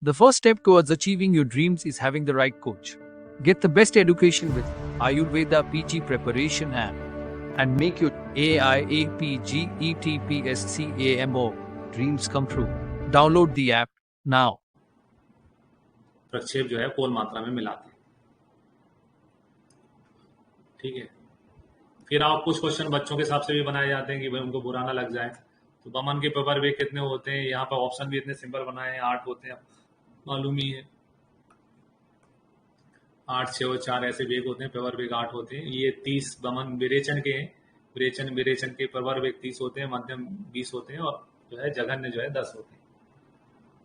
The first step towards achieving your dreams is having the right coach. Get the best education with Ayurveda PG Preparation app and make your AIAPGETPSCAMO dreams come true. Download the app now. प्रक्षेप जो है कोल मात्रा में मिलाते हैं, ठीक है। फिर आप कुछ क्वेश्चन बच्चों के हिसाब से भी बनाए जाते हैं कि भाई उनको बुरा ना लग जाए। तो बमन के पेपर वेग कितने होते हैं, यहाँ पर ऑप्शन भी इतने सिंपल बनाए हैं, 8 होते हैं, मालूम ही है। 8, 6 और 4 ऐसे वेग होते हैं, पेपर वेग 8 होते हैं। ये 30 बमन विरेचन के हैं, विरेचन के पेपर वेग 30 होते हैं, मध्यम 20 होते हैं और जो है जघन्य जो है 10 होते हैं।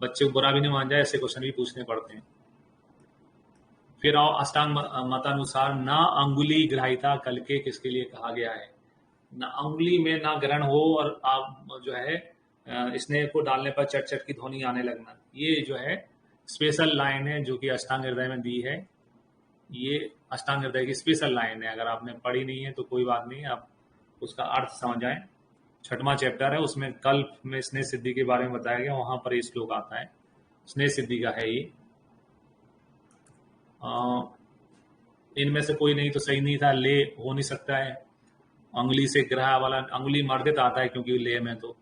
बच्चे को बुरा भी नहीं मान जाए, ऐसे क्वेश्चन भी पूछने पड़ते हैं। फिर आओ अष्टांग मतानुसार ना अंगुली ग्राहिता कल के किसके लिए कहा गया है। ना अंगुली में ना ग्रहण हो और आप जो है स्नेह को डालने पर चट चट की ध्वनि आने लगना, ये जो है स्पेशल लाइन है जो कि अष्टांग हृदय में दी है। ये अष्टांग हृदय की स्पेशल लाइन है, अगर आपने पढ़ी नहीं है तो कोई बात नहीं, आप उसका अर्थ समझ जाएं। 6वां चैप्टर है, उसमें कल्प में स्नेह सिद्धि के बारे में बताया गया, वहां पर ये श्लोक आता है, स्नेह सिद्धि का है ये। इनमें से कोई नहीं तो सही नहीं था, ले हो नहीं सकता है। अंगुली से ग्रह वाला अंगुली मर्दित आता है क्योंकि ले में तो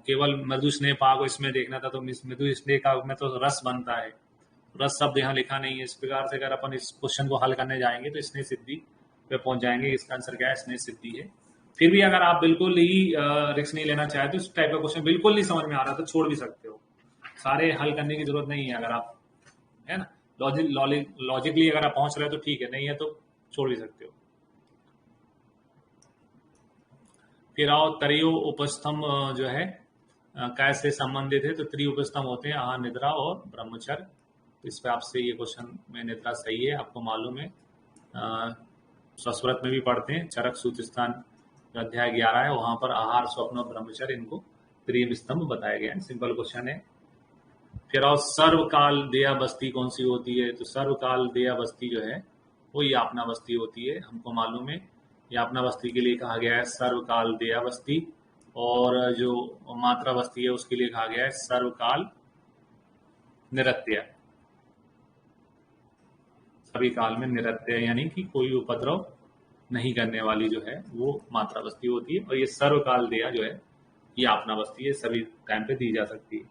केवल मृदु स्नेह पाक इसमें देखना था, तो मृदु स्नेह का में तो रस बनता है, रस शब्द यहाँ लिखा नहीं है। इस प्रकार से अगर अपन इस क्वेश्चन को हल करने जाएंगे तो स्नेह सिद्धि पे पहुंच जाएंगे। इसका आंसर क्या है, स्नेह सिद्धि है। फिर भी अगर आप बिल्कुल ही रिस्क नहीं लेना चाहते, इस टाइप का क्वेश्चन बिल्कुल नहीं समझ में आ रहा तो छोड़ भी सकते हो, सारे हल करने की जरूरत नहीं है। अगर आप है ना लॉजिकली अगर आप पहुंच रहे हो तो ठीक है, नहीं है तो छोड़ भी सकते हो। फिर आओ त्रयो उपस्थम जो है कैसे संबंधित है, तो त्रि उपस्थम होते हैं आहार, निद्रा और ब्रह्मचर्य। इस पे आपसे ये क्वेश्चन में निद्रा सही है, आपको मालूम है। संस्कृत में भी पढ़ते हैं, चरक सूत्र स्थान अध्याय 11 है, वहां पर आहार, स्वप्न और ब्रह्मचर्य इनको त्रिय स्तंभ बताया गया है। सिंपल क्वेश्चन है। फिर आओ सर्वकाल देया बस्ती कौन सी होती है, तो सर्वकाल देया बस्ती जो है वो यापना बस्ती होती है, हमको मालूम है। यापना बस्ती के लिए कहा गया है सर्वकाल देया बस्ती, और जो मात्रा बस्ती है उसके लिए कहा गया है सर्वकाल निरत्य। सभी काल में निरत्य यानी कि कोई उपद्रव नहीं करने वाली जो है वो मात्रा बस्ती होती है, और ये सर्वकाल देया जो है ये आपना बस्ती है, सभी टाइम पे दी जा सकती है।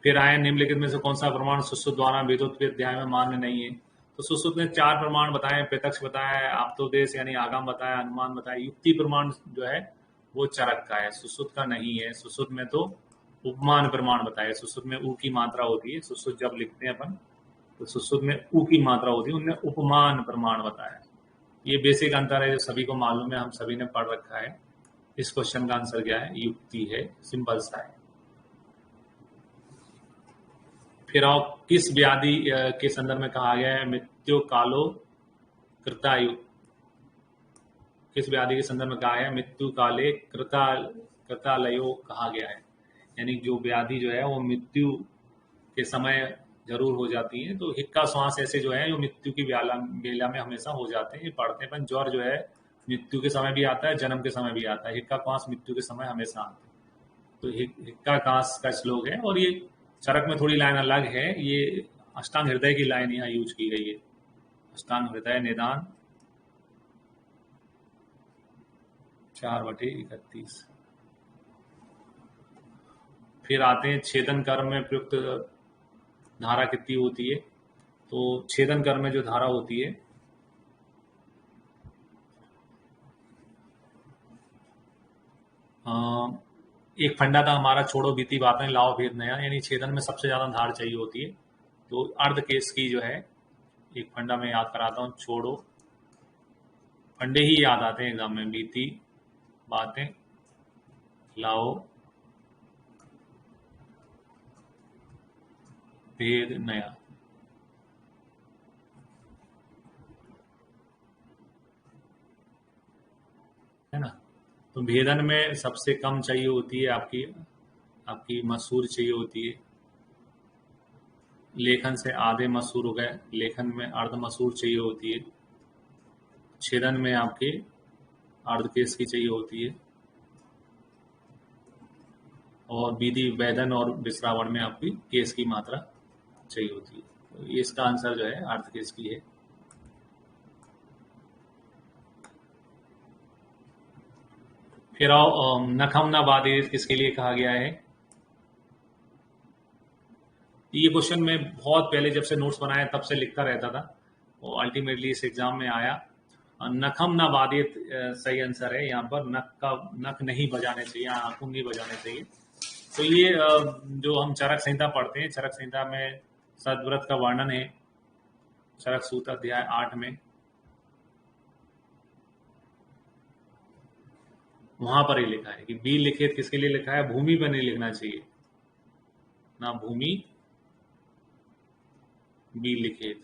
फिर आए निम्नलिखित में से कौन सा प्रमाण सुश्रुत द्वारा वेदोक्त अध्याय में मान्य नहीं है, तो सुश्रुत ने 4 प्रमाण बताए, प्रत्यक्ष बताया, आप्तोदेश यानी आगम बताया, अनुमान बताया। युक्ति प्रमाण जो है वो चरक का है, सुश्रुत का नहीं है। सुश्रुत में तो उपमान प्रमाण बताया, सुश्रुत में ऊ की मात्रा होती है, सुश्रुत जब लिखते हैं अपन तो सुश्रुत में ऊ की मात्रा होती है, उनने उपमान प्रमाण बताया। ये बेसिक अंतर है जो सभी को मालूम है, हम सभी ने पढ़ रखा है। इस क्वेश्चन का आंसर क्या है, युक्ति है, सिंपल सा है। फिर आओ किस व्याधि के संदर्भ में कहा गया है मृत्यु कालो कृतायु, किस व्याधि के संदर्भ में कहा है मृत्यु काले कृतालयो कहा गया है, यानी जो व्याधि जो है वो मृत्यु के समय जरूर हो जाती है। तो हिक्का श्वास ऐसे जो है जो मृत्यु की बेला में हमेशा हो जाते हैं, ये पढ़ते हैं। ज्वर जो है मृत्यु के समय भी आता है, जन्म के समय भी आता है, हिक्का श्वास मृत्यु के समय हमेशा आता है। तो हिक्का कांस का श्लोक है, और ये चरक में थोड़ी लाइन अलग है, ये अष्टांग हृदय की लाइन यहाँ यूज की गई है, अष्टांग हृदय निदान 4/31। फिर आते हैं छेदन कर्म में प्रयुक्त धारा कितनी होती है, तो छेदन कर्म में जो धारा होती है एक फंडा था हमारा, छोड़ो बीती बातें लाओ भेद नया, यानी छेदन में सबसे ज्यादा धार चाहिए होती है। तो अर्ध केस की जो है एक फंडा में याद कराता हूँ, छोड़ो, फंडे ही याद आते हैं एग्जाम में, बीती बातें लाओ भेद नया, है ना। तो भेदन में सबसे कम चाहिए होती है आपकी मसूर चाहिए होती है, लेखन से आधे मसूर हो गए, लेखन में अर्ध मसूर चाहिए होती है, छेदन में आपके अर्ध केस की चाहिए होती है, और विधि वेदन और विश्रावण में आपकी केस की मात्रा चाहिए होती है। तो ये इसका आंसर जो है अर्ध केस की है। फिर आओ नखम न बाधित किसके लिए कहा गया है। ये क्वेश्चन मैं बहुत पहले जब से नोट्स बनाया तब से लिखता रहता था और अल्टीमेटली इस एग्जाम में आया। नखम न बाधित सही आंसर है। यहाँ पर नख नहीं बजाने चाहिए, नाखून नहीं बजाने चाहिए। तो ये जो हम चरक संहिता पढ़ते हैं, चरक संहिता में सदव्रत का वर्णन है चरक सूत्र अध्याय 8 में। वहां पर ही लिखा है कि बी लिखित किसके लिए लिखा है, भूमि पर नहीं लिखना चाहिए, ना भूमि बी लिखित।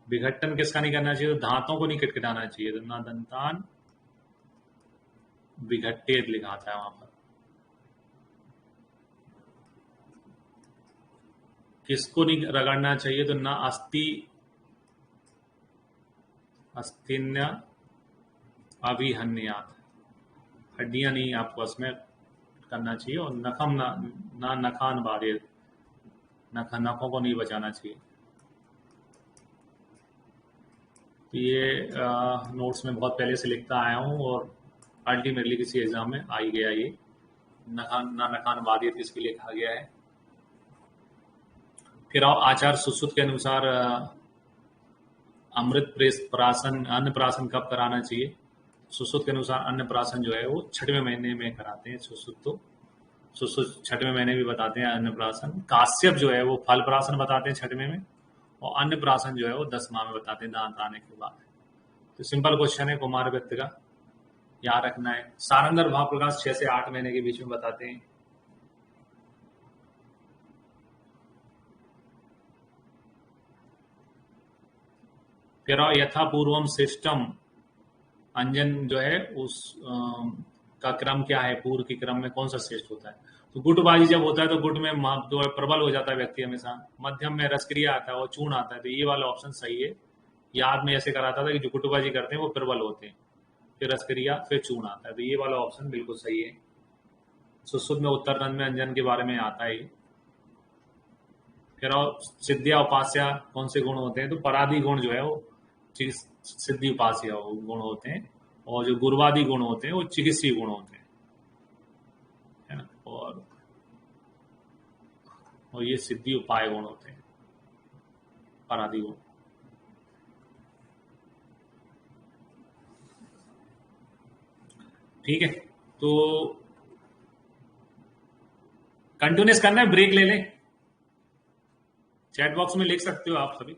विघटन किसका नहीं करना चाहिए, तो धातों को नहीं खटखटाना चाहिए, तो ना दंतान विघटित लिखा था वहां पर। किसको नहीं रगड़ना चाहिए, तो ना अस्तिन्य अभिहन्यात, हड्डियां नहीं आपको उसमें करना चाहिए। और नखम ना नखान बाधित, नखों को नहीं बचाना चाहिए। तो ये नोट्स में बहुत पहले से लिखता आया हूँ और अल्टीमेटली किसी एग्जाम में आ ही गया ये। नखान बाधित किसके लिए कहा गया है। फिर आचार्य सुश्रुत के अनुसार अमृत प्राशन अन्न प्राशन कब कराना चाहिए। सुश्रुत के अनुसार अन्न प्राशन जो है वो 6वें महीने में कराते हैं। सुश्रुत 6वें महीने भी बताते हैं अन्न प्राशन। काश्यप जो है वो फल प्राशन बताते हैं 6वें में, और अन्न प्राशन जो है वो 10 माह में बताते हैं, दांत आने के बाद। तो सिंपल क्वेश्चन है, कुमार व्यक्ति का याद रखना है। सारंगर भाव प्रकाश 6 से 8 महीने के बीच में बताते हैं। फिर यथा पूर्वम सिस्टम अंजन जो है उस का क्रम क्या है, पूर्व के क्रम में कौन सा श्रेष्ठ होता है। तो गुटबाजी जब होता है तो गुट में जो प्रबल हो जाता है व्यक्ति हमेशा, मध्यम में रसक्रिया आता है और चूर्ण आता है। तो ये वाला ऑप्शन सही है। याद में ऐसे कराता था कि जो गुटबाजी करते हैं वो प्रबल होते हैं, फिर रसक्रिया फिर चूर्ण आता है। तो ये वाला ऑप्शन बिल्कुल सही है। सुश्रुत में उत्तर रंध में अंजन के बारे में आता है। फिर सिद्धिया उपास्या कौन से गुण होते हैं, तो पराधी गुण जो है वो सिद्धि उपास्या गुण होते हैं, और जो गुरुवादी गुण होते हैं वो चिकित्सीय गुण होते हैं, है ना। और ये सिद्धि उपाय गुण होते हैं, पराधी गुण। ठीक है, तो कंटिन्यूस करना है, ब्रेक ले लें। चैट बॉक्स में लिख सकते हो आप सभी।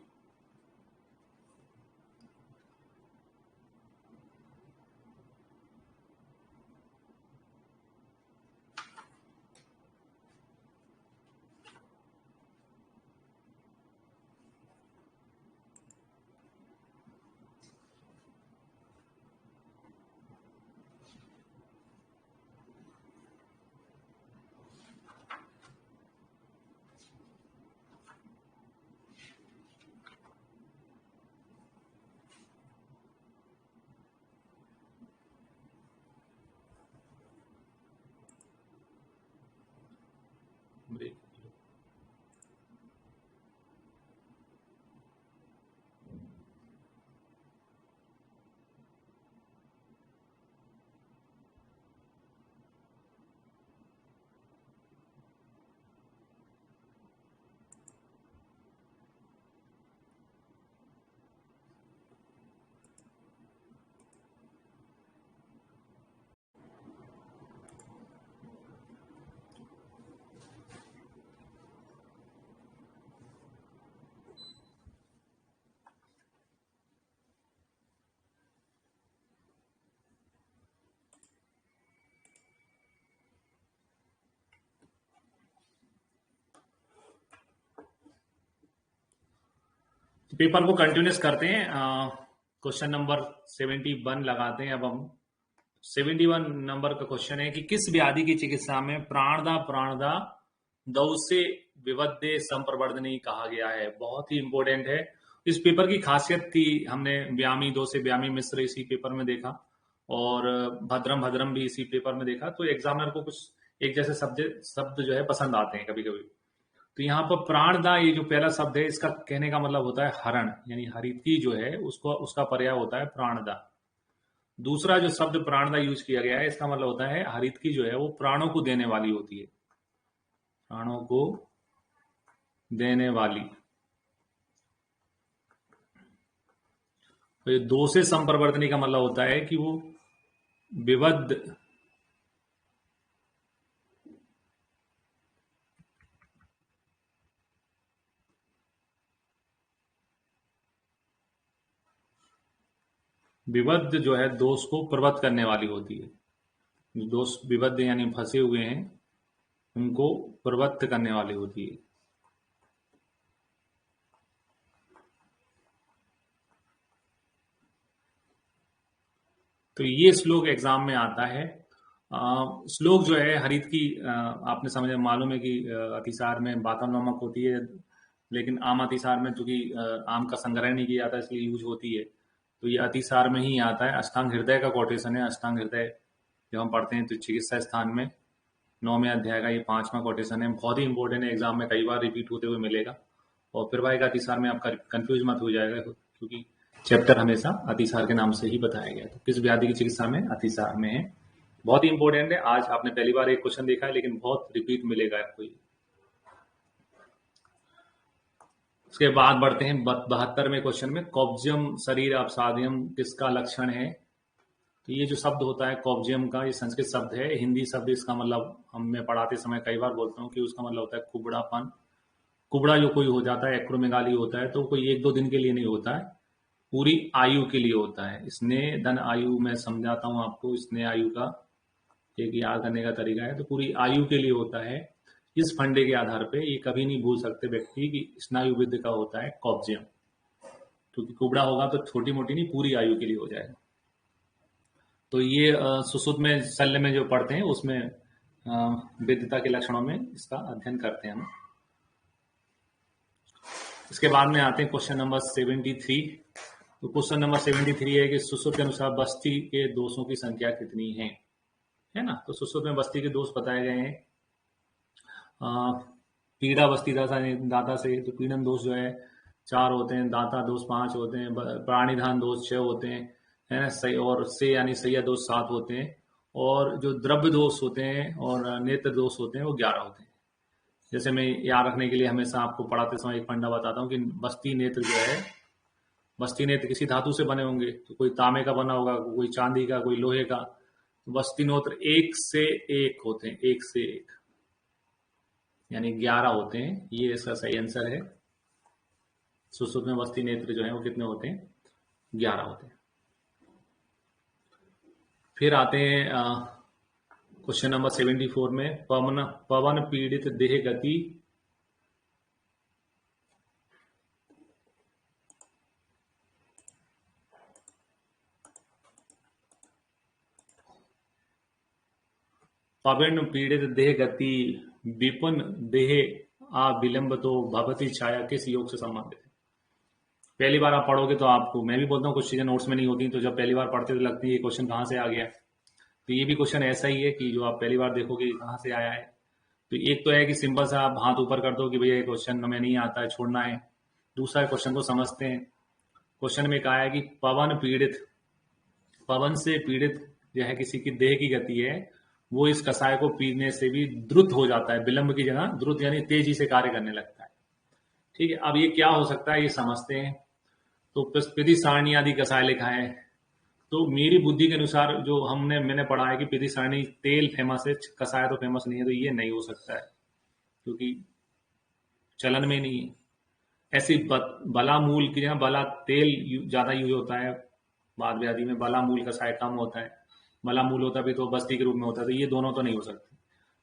ब्रेक पेपर को कंटिन्यूस करते हैं। क्वेश्चन नंबर 71 लगाते हैं। अब हम 71 नंबर का क्वेश्चन है कि किस व्याधि की चिकित्सा में प्राणदा दौ से विवद्य संप्रवर्धनी कहा गया है। बहुत ही इंपॉर्टेंट है इस पेपर की खासियत थी, हमने व्यामी 2 से व्यामी मिश्र इसी पेपर में देखा और भद्रम भद्रम भी इसी पेपर में देखा। तो एग्जामिनर को कुछ एक जैसे शब्द जो है पसंद आते हैं कभी कभी। तो यहाँ पर प्राणदा, ये जो पहला शब्द है, इसका कहने का मतलब होता है हरण, यानी हरितकी जो है उसको उसका पर्याय होता है प्राणदा। दूसरा जो शब्द प्राणदा यूज किया गया है, इसका मतलब होता है हरितकी जो है वो प्राणों को देने वाली होती है, प्राणों को देने वाली। तो ये 2 से संप्रवर्तनी का मतलब होता है कि वो विबद्ध विबद्ध जो है दोष को प्रवृत्त करने वाली होती है। दोष विबद्ध यानी फंसे हुए हैं, उनको प्रवृत्त करने वाली होती है। तो ये श्लोक एग्जाम में आता है। श्लोक जो है हरित की, आपने समझ मालूम है कि अतिसार में बातम नमक होती है, लेकिन आम अतिसार में चूंकि आम का संग्रह नहीं किया जाता इसलिए यूज होती है। तो ये अतिसार में ही आता है। अष्टांग हृदय का कोटेशन है। अष्टांग हृदय जब हम पढ़ते हैं तो चिकित्सा स्थान में 9वें अध्याय का ये 5वां कोटेशन है। बहुत ही इंपॉर्टेंट है, एग्जाम में कई बार रिपीट होते हुए मिलेगा। और प्रवाहिक अतिसार में आपका कंफ्यूज मत हो जाएगा, क्योंकि चैप्टर हमेशा अतिसार के नाम से ही बताया गया। तो किस व्याधि की चिकित्सा में अतिसार में है, बहुत ही इंपॉर्टेंट है। आज आपने पहली बार एक क्वेश्चन देखा है, लेकिन बहुत रिपीट मिलेगा आपको ये। उसके बाद बढ़ते हैं 72वें क्वेश्चन में। कॉब्जियम शरीर अवसादियम किसका लक्षण है? तो ये जो शब्द होता है कॉब्जियम का, ये संस्कृत शब्द है। हिंदी शब्द इसका मतलब मैं पढ़ाते समय कई बार बोलता हूँ कि उसका मतलब होता है कुबड़ापन। कुबड़ा जो कोई हो जाता है, एक्रोमेगाली होता है, तो कोई 1-2 दिन के लिए नहीं होता है, पूरी आयु के लिए होता है। स्नेह धन आयु, मैं समझाता हूं आपको, स्नेह आयु का एक याद करने का तरीका है। तो पूरी आयु के लिए होता है। इस फंडे के आधार पे ये कभी नहीं भूल सकते व्यक्ति कि स्नायु विद्ध का होता है कॉब्जियम, क्योंकि कुबड़ा होगा तो छोटी मोटी नहीं, पूरी आयु के लिए हो जाएगा। तो ये सुश्रुत में शल्य में जो पढ़ते हैं उसमें विद्धता के लक्षणों में इसका अध्ययन करते हैं हम। इसके बाद में आते हैं क्वेश्चन नंबर 73। तो क्वेश्चन नंबर 73 है कि सुश्रुत के अनुसार बस्ती के दोषों की संख्या कितनी है ना? तो सुश्रुत में बस्ती के दोष बताए गए हैं। पीड़ा बस्ती दाता से, तो पीड़न दोष जो है 4 होते हैं, दाता दोष 5 होते हैं, प्राणिधान दोष 6 होते हैं, है ना? सही और से यानी सैया दोष 7 होते हैं, और जो द्रव्य दोष होते हैं और नेत्र दोष होते हैं वो 11 होते हैं। जैसे मैं याद रखने के लिए हमेशा आपको पढ़ाते समय एक फंडा बताता हूँ कि बस्ती नेत्र जो है, बस्ती नेत्र किसी धातु से बने होंगे, तो कोई तांबे का बना होगा, कोई चांदी का, कोई लोहे का। तो बस्ती नेत्र 1 से 1 होते हैं, 1 से 1 यानी 11 होते हैं। ये इसका सही आंसर है। सुश्रुत में बस्ती नेत्र जो है वो कितने होते हैं? 11 होते हैं। फिर आते हैं क्वेश्चन नंबर 74 में। पवन पीड़ित देह गति पवन पीड़ित देह गति विपुन देह अविलंब तो भवती छाया किस योग से संबंधित है? पहली बार आप पढ़ोगे तो आपको, मैं भी बोलता हूँ कुछ चीजें नोट्स में नहीं होती, तो जब पहली बार पढ़ते तो लगती है ये क्वेश्चन कहाँ से आ गया। तो ये भी क्वेश्चन ऐसा ही है कि जो आप पहली बार देखोगे कहाँ से आया है। तो एक तो है कि सिंपल सा आप हाथ ऊपर कर दो कि भैया ये क्वेश्चन हमें नहीं आता है, छोड़ना है। दूसरा क्वेश्चन को समझते हैं। क्वेश्चन में कहा है कि पवन पीड़ित, पवन से पीड़ित जो है किसी की देह की गति है, वो इस कषाय को पीने से भी द्रुत हो जाता है। विलंब की जगह द्रुत यानी तेजी से कार्य करने लगता है। ठीक है, अब ये क्या हो सकता है ये समझते हैं। तो पिति सारणी आदि कषाय लिखा है, तो मेरी बुद्धि के अनुसार जो मैंने पढ़ा है कि पिति सारणी तेल फेमस है, कषाय तो फेमस नहीं है, तो ये नहीं हो सकता है क्योंकि चलन में नहीं है। ऐसी बला मूल की जगह बला तेल ज्यादा यूज होता है। बाद व्याधि में बला मूल कषाय कम होता है, बला मूल होता भी तो बस्ती के रूप में होता है। तो ये दोनों तो नहीं हो सकते।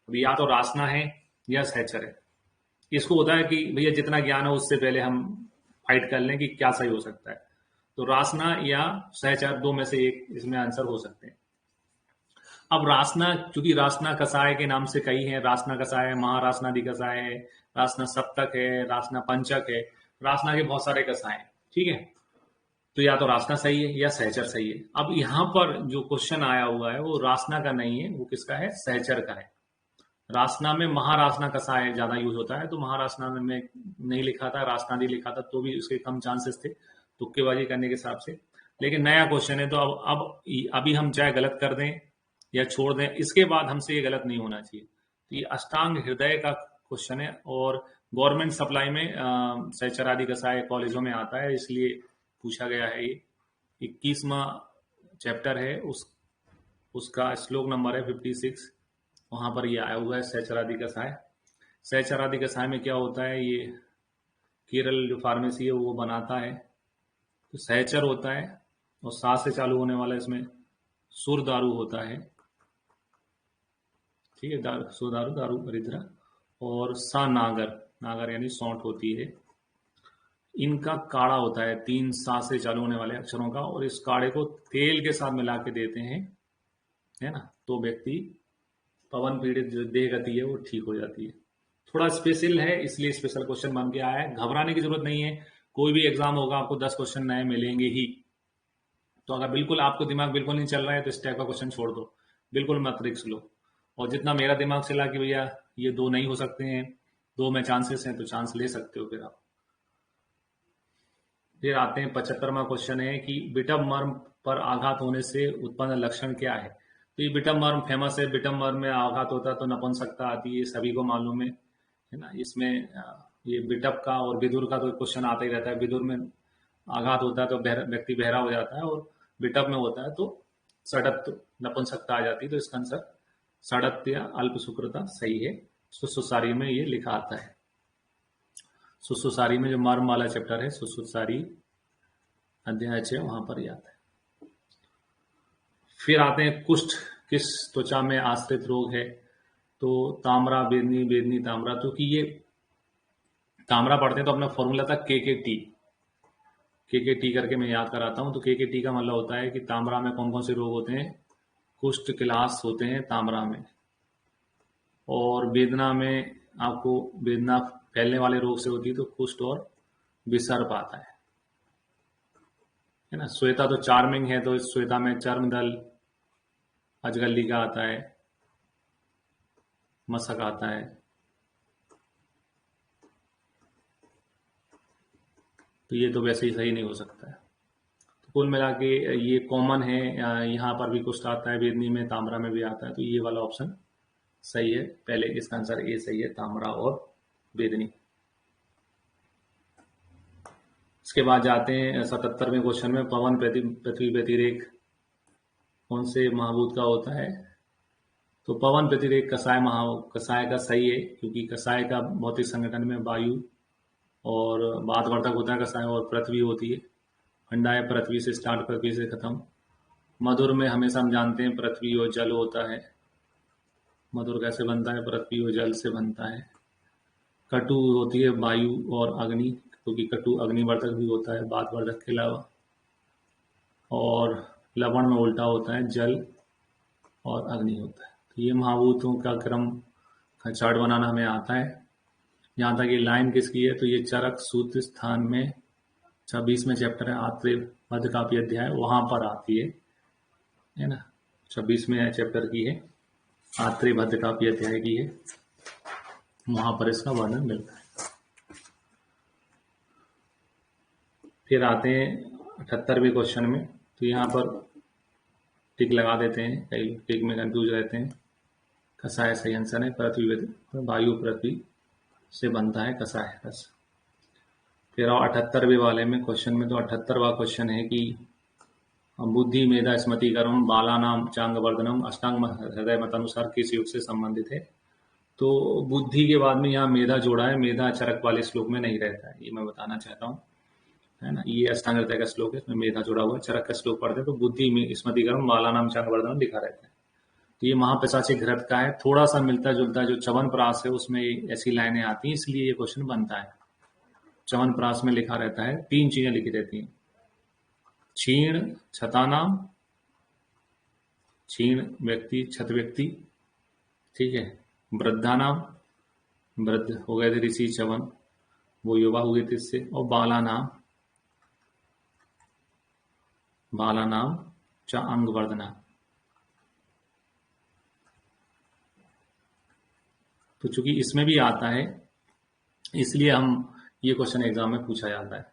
अब या तो रासना है या सहचर है। इसको होता है कि भैया जितना ज्ञान है उससे पहले हम फाइट कर लें कि क्या सही हो सकता है। तो रासना या सहचर 2 में से एक इसमें आंसर हो सकते हैं। अब रासना, चूंकि रासना कषाय के नाम से कई है, रासना कषाय है, महारासनादि कषाय है, रासना सप्तक है, रासना पंचक है, रासना के बहुत सारे कषाय हैं। ठीक है, तो या तो रासना सही है या सहचर सही है। अब यहाँ पर जो क्वेश्चन आया हुआ है वो रासना का नहीं है, वो किसका है, सहचर का है। रासना में महारासना कसाय ज्यादा यूज होता है, तो महारासना में नहीं लिखा था, रासनादी लिखा था, तो भी उसके कम चांसेस थे तुक्केबाजी करने के हिसाब से। लेकिन नया क्वेश्चन है, तो अब अभी हम चाहे गलत कर दें या छोड़ दें, इसके बाद हमसे ये गलत नहीं होना चाहिए। तो ये अष्टांग हृदय का क्वेश्चन है और गवर्नमेंट सप्लाई में सहचरादि कसाय कॉलेजों में आता है, इसलिए पूछा गया है। ये 21वां चैप्टर है, उसका श्लोक नंबर है 56, वहां पर ये आया हुआ है सहचरादि कसाय। सहचरादि कसाय में क्या होता है, ये केरल जो फार्मेसी है वो बनाता है। तो सहचर होता है और सा से चालू होने वाला इसमें सुर दारू होता है, ठीक है, सुर दारू, दारू परिद्रा, और सा नागर, नागर यानी सौंठ होती है। इनका काढ़ा होता है 3 सा से चालू होने वाले अक्षरों का, और इस काढ़े को तेल के साथ मिला के देते हैं, है ना, तो व्यक्ति पवन पीड़ित जो देह गति है वो ठीक हो जाती है। थोड़ा स्पेशल है, इसलिए स्पेशल क्वेश्चन बन के आया है। घबराने की जरूरत नहीं है, कोई भी एग्जाम होगा आपको 10 क्वेश्चन नए मिलेंगे ही। तो अगर बिल्कुल आपको दिमाग बिल्कुल नहीं चल रहा है तो इस टाइप का क्वेश्चन छोड़ दो, बिल्कुल मत रिस्क लो। और जितना मेरा दिमाग चला कि भैया ये 2 नहीं हो सकते हैं, 2 में चांसेस हैं, तो चांस ले सकते हो फिर आप। फिर आते हैं 75वां क्वेश्चन है कि विटब मर्म पर आघात होने से उत्पन्न लक्षण क्या है। तो ये विटब मर्म फेमस है, विटब मर्म में आघात होता है तो नपुंसकता आती है, सभी को मालूम है ना। इसमें ये विटब का और विदुर का तो क्वेश्चन आता ही रहता है। विदुर में आघात होता है तो व्यक्ति बहरा हो जाता है, और विटब में होता है तो सड़त नपुंसकता आ जाती है। तो इसका आंसर सड़त या अल्प सुकृता सही है। सुसुसारी में ये लिखा आता है, सुसुसारी में जो मर्म वाला चैप्टर है, सुसुसारी अध्याय 6, वहां पर ही आता है। फिर आते हैं कुष्ठ किस त्वचा में आश्रित रोग है। तो ताम्रा, बेदनी, बेदनी ताम्रा। तो कि ये ताम्रा पढ़ते हैं तो अपना फॉर्मूला था KKT, KKT करके मैं याद कराता हूं। तो KKT का मतलब होता है कि ताम्रा में कौन कौन से रोग होते हैं, कुष्ठ क्लास होते हैं ताम्रा में। और वेदना में आपको वेदना फैलने वाले रोग से होती है, तो कुष्ठ और विसर्प आता है ना। श्वेता तो चार्मिंग है, तो श्वेता में चर्मदल, अजगल्ली का आता है, मशक आता है। तो ये तो वैसे ही सही नहीं हो सकता है। तो कुल मिला के ये कॉमन है, यहाँ पर भी कुष्ठ आता है, वेदनी में, ताम्रा में भी आता है। तो ये वाला ऑप्शन सही है, पहले इसका आंसर ए सही है, ताम्रा और वेदनी। इसके बाद जाते हैं 77वें क्वेश्चन में, पवन पृथ्वी व्यतिरेक कौन से महाभूत का होता है। तो पवन व्यतिरेक कसाय का सही है, क्योंकि कसाय का भौतिक संगठन में वायु और वातवर्धक होता है कसाय, और पृथ्वी होती है। खंडा है पृथ्वी से स्टार्ट, पृथ्वी से खत्म। मधुर में हमेशा हम जानते हैं पृथ्वी और जल होता है। मधुर कैसे बनता है, पृथ्वी और जल से बनता है। कटु होती है वायु और अग्नि, क्योंकि कटु अग्निवर्धक भी होता है वातवर्धक के अलावा। और लवण में उल्टा होता है, जल और अग्नि होता है। तो ये महाभूतों का क्रम का चार्ट बनाना हमें आता है। यहाँ तक ये लाइन किसकी है, तो ये चरक सूत्र स्थान में 26वें चैप्टर है, आत्रेय मध्य काव्य अध्याय, वहां पर आती है ना। 26वें चैप्टर की है, आत्रेय मध्य काव्य अध्याय की है, वहां पर इसका वर्णन मिलता है। फिर आते हैं 78वें क्वेश्चन में। तो यहाँ पर टिक लगा देते हैं, कई टिक में कंफ्यूज रहते हैं। कसाय सही आंसर है, पृथ्वी वायु पृथ्वी से बनता है कसाय रस। फिर 78वें वाले में क्वेश्चन में, तो 78वां क्वेश्चन है कि बुद्धि मेधा स्मृति कर्म बालानाम चांग वर्धनम अष्टांग हृदय मतानुसार किस युग से संबंधित है। तो बुद्धि के बाद में यहाँ मेधा जोड़ा है, मेधा चरक वाले श्लोक में नहीं रहता है, ये मैं बताना चाहता हूँ, है ना। ये अष्टांग हृदय का श्लोक है, इसमें मेधा जोड़ा हुआ है। चरक का श्लोक पढ़ते तो बुद्धि में स्मृति कर्म बालानाम चांग वर्धनम लिखा रहता है। तो ये महापिशाचिक घृत का है, थोड़ा सा मिलता जुलता जो च्यवनप्राश है उसमें ऐसी लाइनें आती हैं, इसलिए ये क्वेश्चन बनता है। च्यवनप्राश में लिखा रहता है, 3 चीजें लिखी रहती हैं, क्षीण छतानाम, क्षीण व्यक्ति छत व्यक्ति, ठीक है, वृद्धा नाम, वृद्ध हो गए थे ऋषि च्यवन, वो युवा हुए थे इससे, और बाला नाम बालानां च अंगवर्धना। तो चूंकि इसमें भी आता है इसलिए हम ये क्वेश्चन एग्जाम में पूछा जाता है।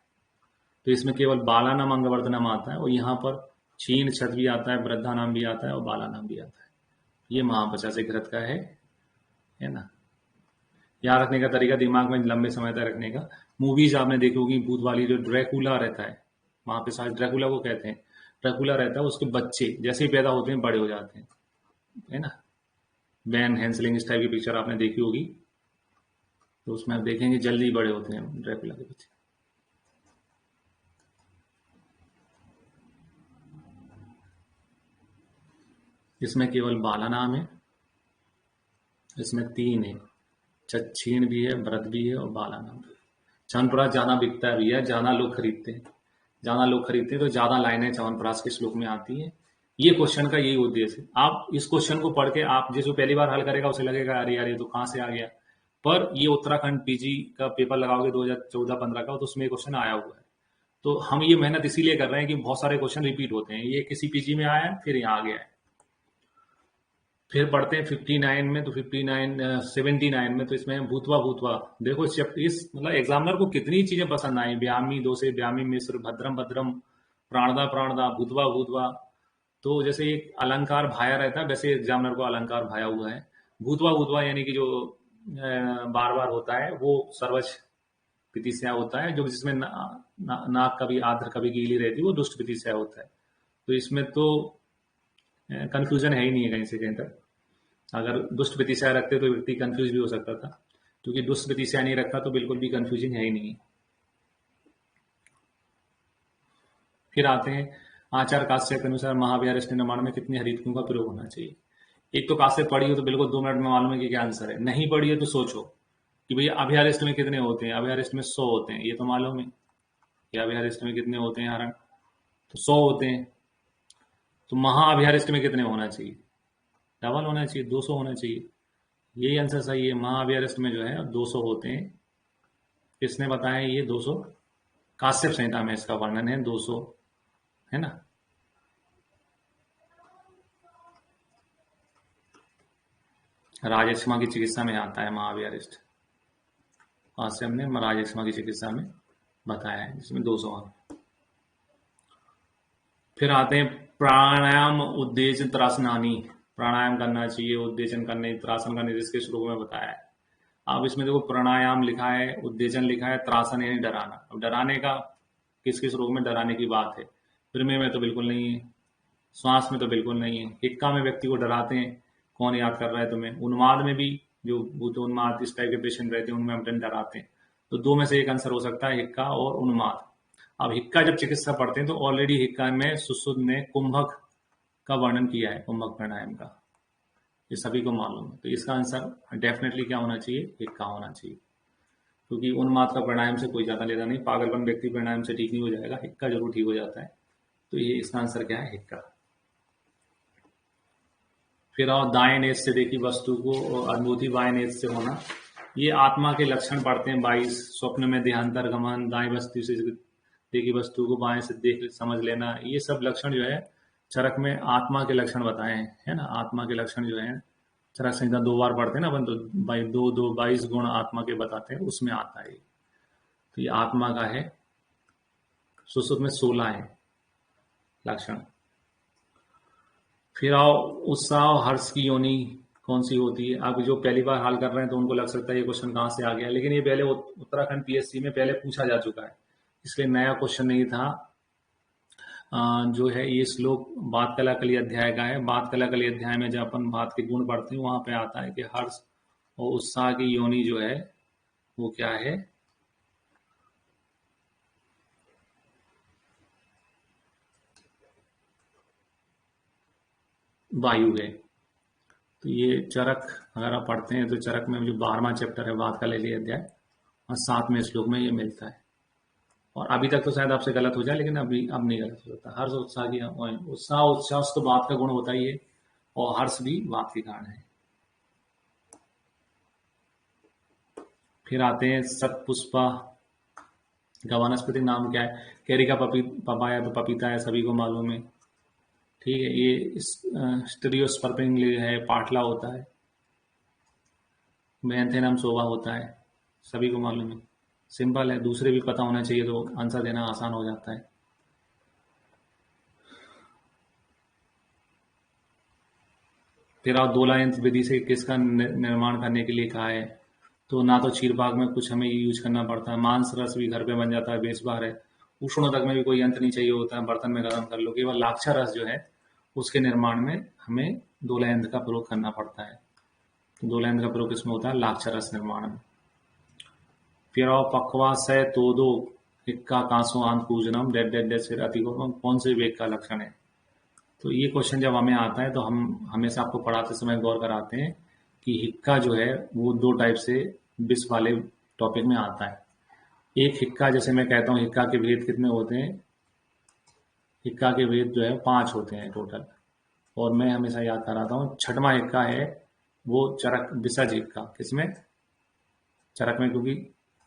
तो इसमें केवल बालानाम अंगवर्धनम आता है और यहाँ पर क्षीण छद भी आता है, वृद्धा नाम भी आता है और बालानाम भी आता है। ये महापचासे घृत का है ना। याद रखने का तरीका, दिमाग में लंबे समय तक रखने का। मूवीज आपने देखी होगी भूत वाली, जो ड्रैकुला रहता है वहां पे, शायद ड्रैकुला को कहते हैं, ड्रैकुला रहता है, उसके बच्चे जैसे ही पैदा होते हैं बड़े हो जाते हैं, है ना। वैन हेंसलिंग इस टाइप की पिक्चर आपने देखी होगी, तो उसमें आप देखेंगे जल्दी बड़े होते हैं ड्रैकुला के बच्चे। इसमें केवल बाला नाम है, इसमें 3 है, क्षीण भी है, व्रत भी है और बाला नाम भी है। च्यवनप्राश ज्यादा बिकता भी है, ज्यादा लोग खरीदते हैं, तो ज्यादा लाइनें च्यवनप्राश के श्लोक में आती है। ये क्वेश्चन का यही उद्देश्य है। आप इस क्वेश्चन को पढ़ के, आप जिसको पहली बार हल करेगा उसे लगेगा अरे यार ये तो कहाँ से आ गया, पर ये उत्तराखंड पीजी का पेपर लगाओगे 2014-15 का, तो उसमें क्वेश्चन आया हुआ है। तो हम ये मेहनत इसीलिए कर रहे हैं कि बहुत सारे क्वेश्चन रिपीट होते हैं, ये किसी पीजी में आया है फिर यहाँ आ गया है। फिर पढ़ते हैं 59 में, तो 79 में, तो इसमें भूतवा भूतवा। देखो इस मतलब एग्जामिनर को कितनी चीजें पसंद आई, व्यामी दोषे व्यामी मिश्र, भद्रम भद्रम, प्राणदा प्राणदा, भूतवा भूतवा। तो जैसे एक अलंकार भाया रहता है, वैसे एग्जामिनर को अलंकार भाया हुआ है। भूतवा भूतवा यानी कि जो बार बार होता है वो सर्वच प्रतिशय होता है, जो जिसमें नाक कभी आर्द्र कभी गीली रहती है, वो दुष्ट प्रतिशय होता है। तो इसमें तो कंफ्यूजन है ही नहीं है कहीं से कहीं तक। अगर दुष्ट प्रतिशय रखते तो व्यक्ति कंफ्यूज भी हो सकता था, क्योंकि दुष्ट प्रतिशय नहीं रखता तो बिल्कुल भी कंफ्यूजिंग है ही नहीं। फिर आते हैं आचार काश्य के अनुसार महाव्यारिष्ट निर्माण में कितने हरितकों का प्रयोग होना चाहिए। एक तो काश्य पढ़ी हो तो बिल्कुल 2 मिनट में मालूम है कि क्या आंसर है, नहीं पढ़ी है तो सोचो कि भैया अभ्यारिष्ट में कितने होते हैं। अभ्यारिष्ट में 100 होते हैं, ये तो मालूम है कि अभ्यारिष्ट में कितने होते हैं हरण, तो 100 होते हैं। तो महाअभ्यारिष्ट में कितने होना चाहिए, डबल होना चाहिए, 200 होना चाहिए। यही आंसर सही है, महाअभ्यारिष्ट में जो है 200 होते हैं। किसने बताया ये 200? काश्यप संहिता में इसका वर्णन है 200, है ना। राजक्षमा की चिकित्सा में आता है महाअभ्यारिष्ट, काश्यप ने राजक्षमा की चिकित्सा में बताया है, जिसमें 200 है। फिर आते हैं प्राणायाम उद्देशन त्रासनानी। प्राणायाम करना चाहिए, उद्देशन करने, त्रासन करने, जिसके श्लोक में बताया है। अब इसमें देखो प्राणायाम लिखा है, उद्देशन लिखा है, त्रासन यानी डराना। अब डराने का किस किस रोग में डराने की बात है, प्रमेय में तो बिल्कुल नहीं है, श्वास में तो बिल्कुल नहीं है, हिक्का में व्यक्ति को डराते हैं, कौन याद कर रहा है तुम्हें। उन्माद में भी, जो भूतोन्माद इस टाइप के पेशेंट रहते हैं उनमें हम डराते हैं। तो 2 में से एक आंसर हो सकता है, हिक्का और उन्माद। अब हिक्का जब चिकित्सा पढ़ते हैं तो ऑलरेडी हिक्का में सुश्रुत ने कुंभक का वर्णन किया है, कुंभक प्राणायाम का, ये सभी को मालूम है। तो इसका आंसर डेफिनेटली क्या होना चाहिए, हिक्का होना चाहिए, क्योंकि उन्माद का प्राणायाम से कोई ज्यादा लेना नहीं। पागलपन व्यक्ति प्राणायाम से ठीक नहीं हो जाएगा, हिक्का जरूर ठीक हो जाता है। तो ये इसका आंसर क्या है, हिक्का। फिर और दाएं नेत्र से देखी वस्तु को अनुभूति बाएं नेत्र से होना, ये आत्मा के लक्षण पढ़ते हैं 22। स्वप्न में देहांतर गमन, दाएं वस्तु से देखी वस्तु को बाएं से देख समझ लेना, ये सब लक्षण जो है चरक में आत्मा के लक्षण बताए हैं, है ना। आत्मा के लक्षण जो है चरक संहिता 2 बार पढ़ते हैं ना अपन, तो 22 गुण आत्मा के बताते हैं, उसमें आता है। तो ये आत्मा का है। सुसुप्त में 16 है लक्षण। फिर आओ उत्साह और हर्ष की योनि कौन सी होती है। अब जो पहली बार हल कर रहे हैं तो उनको लग सकता है ये क्वेश्चन कहाँ से आ गया, लेकिन ये पहले उत्तराखंड पीएससी में पहले पूछा जा चुका है, इसलिए नया क्वेश्चन नहीं था। जो है ये श्लोक बात कला कली अध्याय का है। बात कला कली अध्याय में जब अपन बात के गुण पढ़ते हैं वहां पे आता है कि हर्ष और उत्साह की योनि जो है वो क्या है, वायु है। तो ये चरक अगर आप पढ़ते हैं तो चरक में जो 12वां चैप्टर है बात कला कली अध्याय, और 7वें श्लोक में ये मिलता है। और अभी तक तो शायद आपसे गलत हो जाए, लेकिन अब नहीं गलत हो सकता। हर्ष उत्साह की, उत्साह उत्साह तो बात का गुण होता ही है, और हर्ष भी बात के कारण है। फिर आते हैं सतपुष्पा का वानस्पतिक नाम क्या है? कैरी का पपाया तो पपीता है, सभी को मालूम है। ठीक है, ये स्टीरियोस्पर्पिंग है, पाटला होता है। मैंथेनम सोवा होता है, सभी को मालूम है। सिंपल है, दूसरे भी पता होना चाहिए तो आंसर देना आसान हो जाता है। फिर आप दोलायंत्र विधि से किसका निर्माण करने के लिए कहा है? तो ना तो चीरपाग में कुछ हमें यूज करना पड़ता है, मांस रस भी घर पे बन जाता है, बेस बार है। उष्णोदक में भी कोई यंत्र नहीं चाहिए होता है, बर्तन में गर्म कर लो। केवल लाक्षारस रस जो है उसके निर्माण में हमें दोला यंत्र का प्रयोग करना पड़ता है। तो दोला यंत्र का प्रयोग किसमें होता है? लाक्षारस रस निर्माण में। फिर और पक्वास है तो दो इक्का कांसो आंत पूजनम डेड डेड डेड से अति कौन से वेग का लक्षण है? तो ये क्वेश्चन जब हमें आता है तो हम हमेशा आपको पढ़ाते समय गौर कराते हैं कि हिक्का जो है वो दो टाइप से विष वाले टॉपिक में आता है। एक हिक्का, जैसे मैं कहता हूँ हिक्का के भेद कितने होते हैं? हिक्का के भेद जो है 5 होते हैं टोटल, और मैं हमेशा याद कराता हूँ 6वां हिक्का है वो चरक विसर्ज हिक्का। किसमें? चरक में, क्योंकि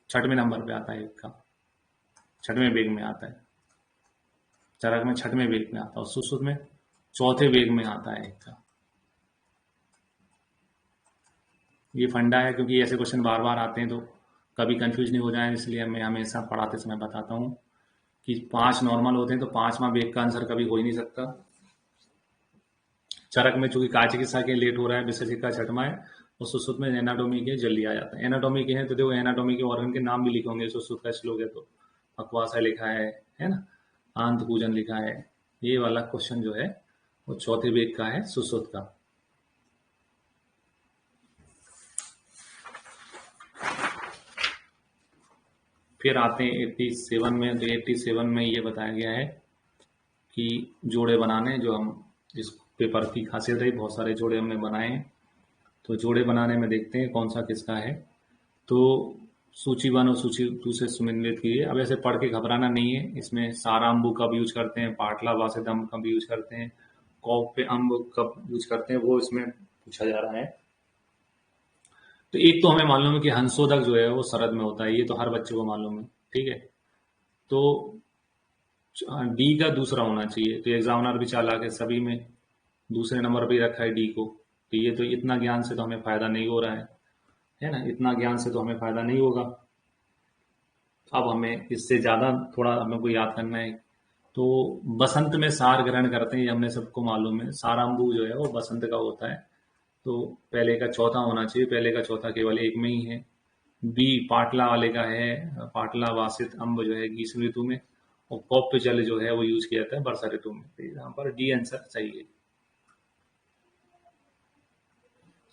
6वें नंबर पे आता है हिक्का, 6वें वेग में आता है। चरक में 6वें वेग में आता है और सुश्रुत में 4थे वेग में आता है हिक्का। ये फंडा है, क्योंकि ऐसे क्वेश्चन बार बार आते हैं तो कभी कंफ्यूज नहीं हो जाए, इसलिए मैं हमेशा पढ़ाते समय बताता हूँ कि 5 नॉर्मल होते हैं तो 5वां वेग का आंसर कभी हो ही नहीं सकता। चरक में चूंकि काय चिकित्सा के लेट हो रहा है, विसर्जित का 6वां है, और सुश्रुत में एनाटोमी के जल्दी आ जाता है। एनाटोमी के हैं तो देखो एनाटोमी के ऑर्गन के नाम भी लिखे होंगे, सुश्रुत का श्लोक है तो पक्वासा लिखा है ना, आंत पूजन लिखा है। ये वाला क्वेश्चन जो है वो 4थे वेग का है, सुश्रुत का। फिर आते हैं 87 में। तो 87 में ये बताया गया है कि जोड़े बनाने, जो हम जिस पेपर की खासियत है, बहुत सारे जोड़े हमने बनाए हैं। तो जोड़े बनाने में देखते हैं कौन सा किसका है। तो सूची 1 और सूची 2 से सुमिलित कीजिए। अब ऐसे पढ़ के घबराना नहीं है। इसमें साराम्बु कब यूज करते हैं, पाटला वासित अम्ब कब यूज करते हैं, कौप्य अम्ब कब यूज करते हैं, वो इसमें पूछा जा रहा है। तो एक तो हमें मालूम है कि हंसोदक जो है वो शरद में होता है, ये तो हर बच्चे को मालूम है। ठीक है, तो डी का दूसरा होना चाहिए। तो एग्जामिनर भी चालाक है, सभी में दूसरे नंबर पे ही रखा है डी को। तो ये तो इतना ज्ञान से तो हमें फायदा नहीं हो रहा है ना, इतना ज्ञान से तो हमें फायदा नहीं होगा। अब हमें इससे ज्यादा थोड़ा हमें को याद करना है। तो बसंत में सार ग्रहण करते हैं, ये हमने सबको मालूम है। साराम्बू जो है वो बसंत का होता है, तो पहले का चौथा होना चाहिए। पहले का चौथा केवल एक में ही है। बी पाटला वाले का है, पाटला वासित अम्ब जो है ग्रीष्म ऋतु में, और कौप्य जल जो है वो यूज किया जाता है वर्षा ऋतु में। तो यहाँ पर डी आंसर सही है।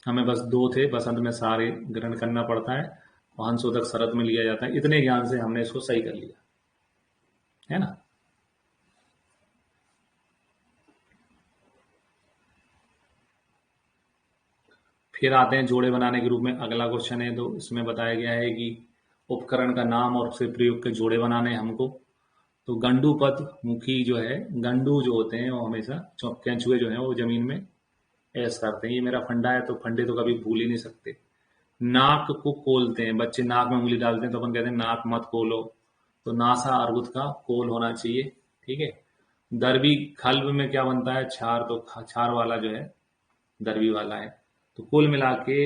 हमें बस 2 थे, बसंत में सारे ग्रहण करना पड़ता है, हंसोदक शरद में लिया जाता है। इतने ज्ञान से हमने इसको सही कर लिया, है ना। फिर आते हैं जोड़े बनाने के रूप में। अगला क्वेश्चन है, तो इसमें बताया गया है कि उपकरण का नाम और उससे प्रयोग के जोड़े बनाने हैं हमको। तो गंडू पद मुखी जो है, गंडू जो होते हैं वो हमेशा केंचुए जो है वो जमीन में ऐस करते हैं। ये मेरा फंडा है, तो फंडे तो कभी भूल ही नहीं सकते। नाक को खोलते हैं, बच्चे नाक में उंगली डालते हैं तो अपन कहते हैं नाक मत खोलो, तो नासा अर्बुद का कोल होना चाहिए। ठीक है, दरबी खल्ब में क्या बनता है? छार, तो छार वाला जो है दरबी वाला है। तो कुल मिला के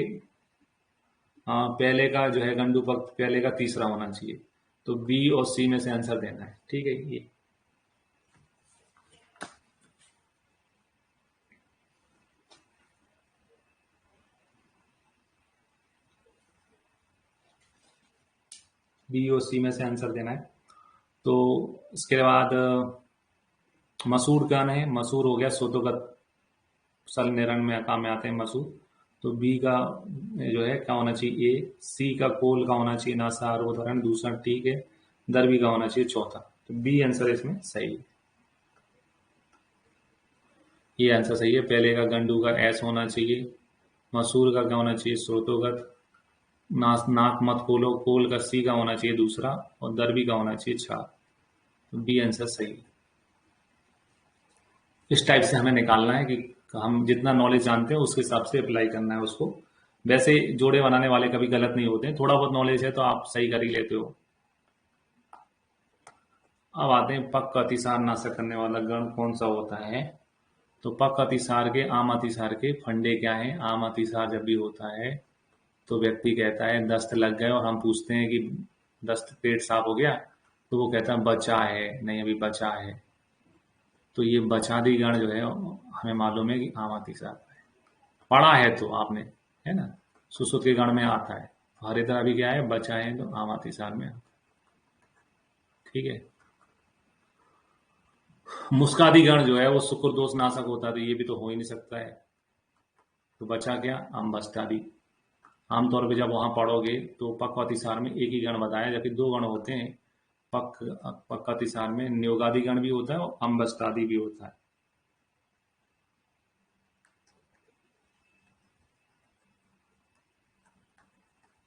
पहले का जो है गंडू पक्ष पहले का तीसरा होना चाहिए। तो बी और सी में से आंसर देना है। ठीक है, ये बी और सी में से आंसर देना है। तो इसके बाद मसूर क्या है? मसूर हो गया सोतोगत सल निरण में काम में आते हैं मसूर। तो बी का जो है क्या होना चाहिए? ए। सी का कोल का होना चाहिए नासा अर्बुदरण दूसरा। ठीक है, दरबी का होना चाहिए चौथा। तो बी आंसर इसमें सही है। ये आंसर सही है। पहले का गंडू का एस होना चाहिए, मसूर का क्या होना चाहिए? स्रोतोगत, नाक मत खोलो कोल का सी का होना चाहिए दूसरा, और दरबी का होना चाहिए छार। तो बी आंसर सही है। इस टाइप से हमें निकालना है कि हम जितना नॉलेज जानते हैं उसके हिसाब से अप्लाई करना है उसको। वैसे जोड़े बनाने वाले कभी गलत नहीं होते हैं, थोड़ा बहुत नॉलेज है तो आप सही कर ही लेते हो। अब आते हैं पक्क अतिसार नाशक करने वाला गण कौन सा होता है। तो पक्क अतिसार के आम अतिसार के फंडे क्या है। आम अतिसार जब भी होता है तो व्यक्ति कहता है दस्त लग गए, और हम पूछते हैं कि दस्त पेट साफ हो गया, तो वो कहता है बचा है, नहीं अभी बचा है। तो ये बचादी गण जो है हमें मालूम है कि आम अतिसार है, पढ़ा है तो आपने, है ना, सुश्रुत के गण में आता है। हरिद्रा अभी क्या है, बचा है, तो आम अतिसार में आता है। ठीक है। मुस्कादी गण जो है वो शुक्र दोष नाशक होता है, तो ये भी तो हो ही नहीं सकता है। तो बचा क्या, अम्बस्टादी। आमतौर पे जब वहां पढ़ोगे तो पक्क अतिसार में एक ही गण बताया, जबकि दो गण होते हैं। पक्क अतिसार में न्योगादि गण भी होता है और अम्बस्टादी भी होता है।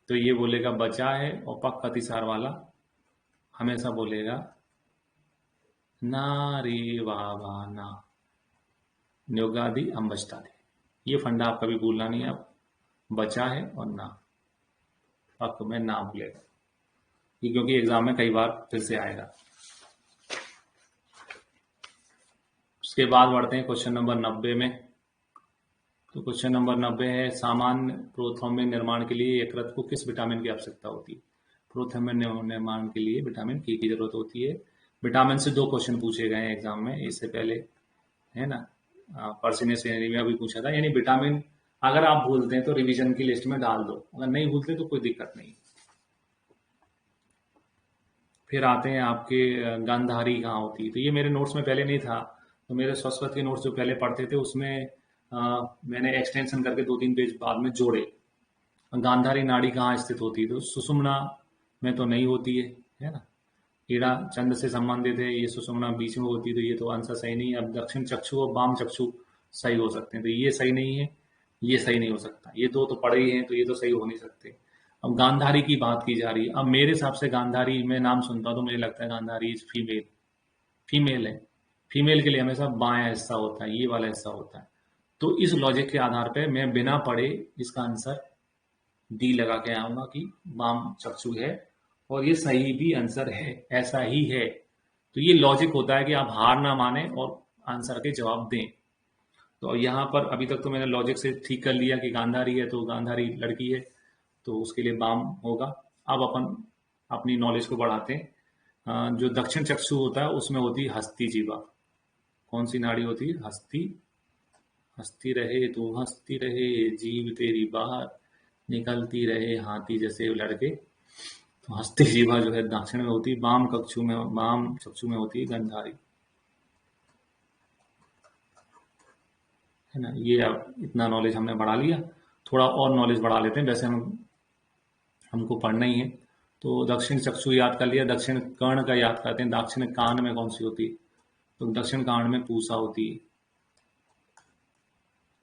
तो ये बोलेगा बचा है, और पक्क अतिसार वाला हमेशा बोलेगा ना रे बाबा ना, न्योगादि अम्बस्टादी। ये फंडा आप कभी भूलना नहीं है। आप बचा है और ना, पक्क में ना भूलेगा ये, क्योंकि एग्जाम में कई बार फिर से आएगा। उसके बाद बढ़ते हैं क्वेश्चन नंबर 90 में। तो क्वेश्चन नंबर 90 है, सामान्य प्रोथ्रोम्बिन निर्माण के लिए यकृत को किस विटामिन की आवश्यकता होती है। प्रोथ्रोम्बिन निर्माण के लिए विटामिन के की जरूरत होती है। विटामिन से 2 क्वेश्चन पूछे गए हैं एग्जाम में इससे पहले, है ना। पर्सिनेस एनीमिया भी पूछा था। यानी विटामिन अगर आप भूलते हैं तो रिवीजन की लिस्ट में डाल दो, अगर नहीं भूलते तो कोई दिक्कत नहीं। फिर आते हैं आपके गांधारी कहाँ होती है। तो ये मेरे नोट्स में पहले नहीं था, तो मेरे संस्कृत के नोट्स जो पहले पढ़ते थे उसमें मैंने एक्सटेंशन करके 2-3 पेज बाद में जोड़े। गांधारी नाड़ी कहाँ स्थित होती है, तो सुषुम्ना में तो नहीं होती है ना। ईड़ा चंद से संबंधित है, ये सुषुम्ना बीच में होती है, तो ये तो आंसर सही नहीं है। अब दक्षिण चक्षु और वाम चक्षु सही हो सकते हैं, तो ये सही नहीं है, ये सही नहीं हो सकता। ये तो पढ़े ही हैं, तो ये तो सही हो नहीं सकते। अब गांधारी की बात की जा रही है। अब मेरे हिसाब से गांधारी, मैं नाम सुनता हूँ तो मुझे लगता है गांधारी इज फीमेल, फीमेल है। फीमेल के लिए हमेशा बायां हिस्सा होता है, ये वाला हिस्सा होता है। तो इस लॉजिक के आधार पे मैं बिना पढ़े इसका आंसर डी लगा के आऊंगा कि वाम चक्षु है, और ये सही भी आंसर है, ऐसा ही है। तो ये लॉजिक होता है कि आप हार ना माने और आंसर के जवाब दें। तो यहाँ पर अभी तक तो मैंने लॉजिक से ठीक कर लिया कि गांधारी है, तो गांधारी लड़की है, तो उसके लिए वाम होगा। अब अपन अपनी नॉलेज को बढ़ाते हैं। जो दक्षिण चक्षु होता है उसमें होती है हस्ती जीवा। कौन सी नाड़ी होती है, हस्ती। हंसती रहे तू हंसती रहे, जीव तेरी बाहर निकलती रहे हाथी जैसे लड़के। तो हस्ती जीवा जो है दक्षिण में होती है, वाम चक्षु में होती है गंधारी, है ना। ये अब इतना नॉलेज हमने बढ़ा लिया, थोड़ा और नॉलेज बढ़ा लेते हैं। वैसे हमको पढ़ना ही है, तो दक्षिण चक्षु याद कर लिया। दक्षिण कर्ण का याद करते हैं। दक्षिण कान में कौन सी होती है, तो दक्षिण कान में पूसा होती है।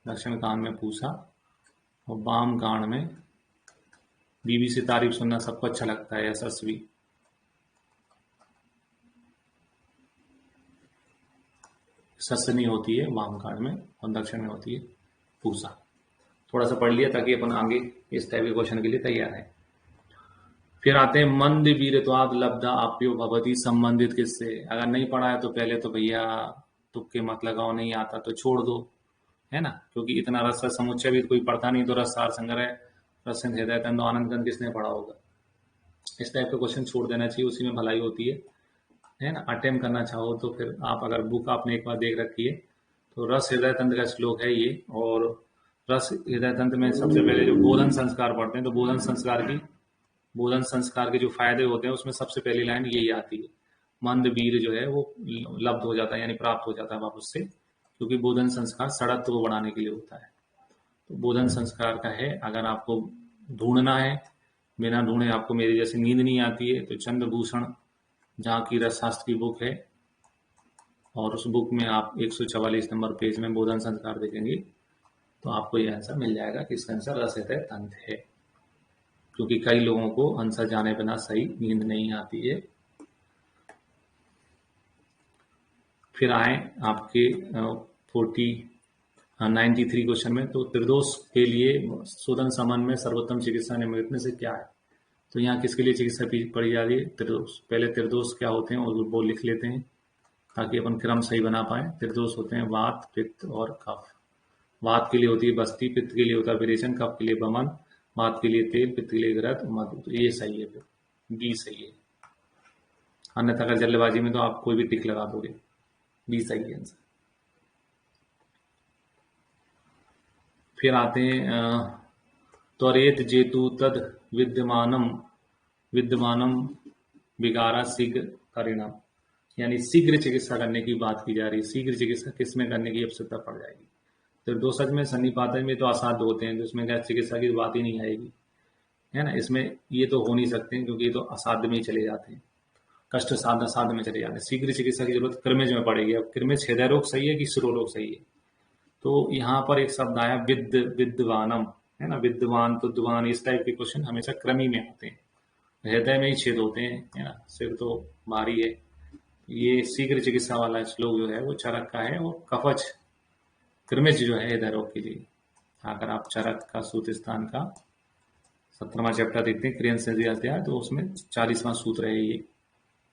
दक्षिण कान में पूसा, और वाम कान में, बीवी से तारीफ सुनना सबको अच्छा लगता है, यशस्वी। ससनी होती है वाम कान में, और दक्षिण में होती है पूसा। थोड़ा सा पढ़ लिया ताकि अपन आगे इस टाइप के क्वेश्चन के लिए तैयार है। फिर आते हैं मंद वीरत्वाद लब्धा आप्यो भवती, संबंधित किससे। अगर नहीं पढ़ा है तो पहले तो भैया तुक्के मत लगाओ, नहीं आता तो छोड़ दो, है ना। क्योंकि इतना रस समुच्चय भी कोई पढ़ता नहीं, तो रस सार संग्रह, रसन हृदय तंदो आनंद गंध किसने पढ़ा होगा। इस टाइप का क्वेश्चन छोड़ देना चाहिए, उसी में भलाई होती है ना। अटेम्प्ट करना चाहो तो फिर आप, अगर बुक आपने एक बार देख रखी है, तो रस हृदय तंत्र का श्लोक है ये। और रस हृदय तंत्र में सबसे पहले जो बोधन संस्कार पढ़ते हैं, तो बोधन संस्कार के जो फायदे होते हैं उसमें सबसे पहली लाइन यही आती है, मंद वीर जो है वो लब्ध हो जाता है, यानी प्राप्त हो जाता है वापस से, क्योंकि बोधन संस्कार सड़त्व को बढ़ाने के लिए होता है। तो बोधन संस्कार का है। अगर आपको ढूंढना है, बिना ढूंढे आपको मेरी जैसी नींद नहीं आती है, तो चंद्रभूषण जहाँ की रसशास्त्र की बुक है, और उस बुक में आप 144 नंबर पेज में बोधन संस्कार देखेंगे, तो आपको ये आंसर मिल जाएगा कि इसका आंसर रस हृदय तंत्र है। क्योंकि कई लोगों को आंसर जाने बिना सही नींद नहीं आती है। फिर आए आपके 93 क्वेश्चन में, तो त्रिदोष के लिए शोधन संबंध में सर्वोत्तम चिकित्सा निम्नलिखित में से क्या है। तो यहाँ किसके लिए चिकित्सा पढ़ी जा रही है? त्रिदोष। पहले त्रिदोष क्या होते हैं और वो लिख लेते हैं ताकि अपन क्रम सही बना पाए। त्रिदोष होते हैं वात, पित्त और कफ। वात के लिए होती है बस्ती, पित्त के लिए होता है विरेचन, कफ के लिए बमन, वात के लिए तेल, पित्त के लिए घृत, मधु। तो ये सही है, फिर बी सही है। अन्यथा अगर जल्दबाजी में तो आप कोई भी टिक लगा दोगे। बी सही है आंसर। फिर आते हैं त्वरेत जेतु तद विद्यमानम विद्यमानम विकारा शीघ्र परिणाम, यानी शीघ्र चिकित्सा करने की बात की जा रही है। शीघ्र चिकित्सा किसमें करने की आवश्यकता पड़ जाएगी? तो दो सच में सन्निपातन में तो असाध्य होते हैं, तो इसमें क्या चिकित्सा की बात ही नहीं आएगी, है ना। इसमें ये तो हो नहीं सकते हैं क्योंकि ये तो असाध्य में ही चले जाते हैं, कष्ट साध्य साध्य में चले जाते हैं। शीघ्र चिकित्सा की जरूरत कृमिज में पड़ेगी। अब कृमिज हृदय रोग सही है कि शिरो रोग सही है? तो यहाँ पर एक शब्द आया विद्वानम, है ना। विद्वान तो दुवान, इस टाइप के क्वेश्चन हमेशा क्रमी में आते हैं, हृदय में ही छेद होते हैं, है ना। सिर तो भारी है। ये शीघ्र चिकित्सा वाला श्लोक जो है वो चरक का है, और कवच कृमिज जो है हृदय रोग के लिए। अगर आप चरक का सूत्र स्थान का 17वां चैप्टर देखते हैं क्रियन से अध्याय, तो उसमें 40वां सूत्र है, ये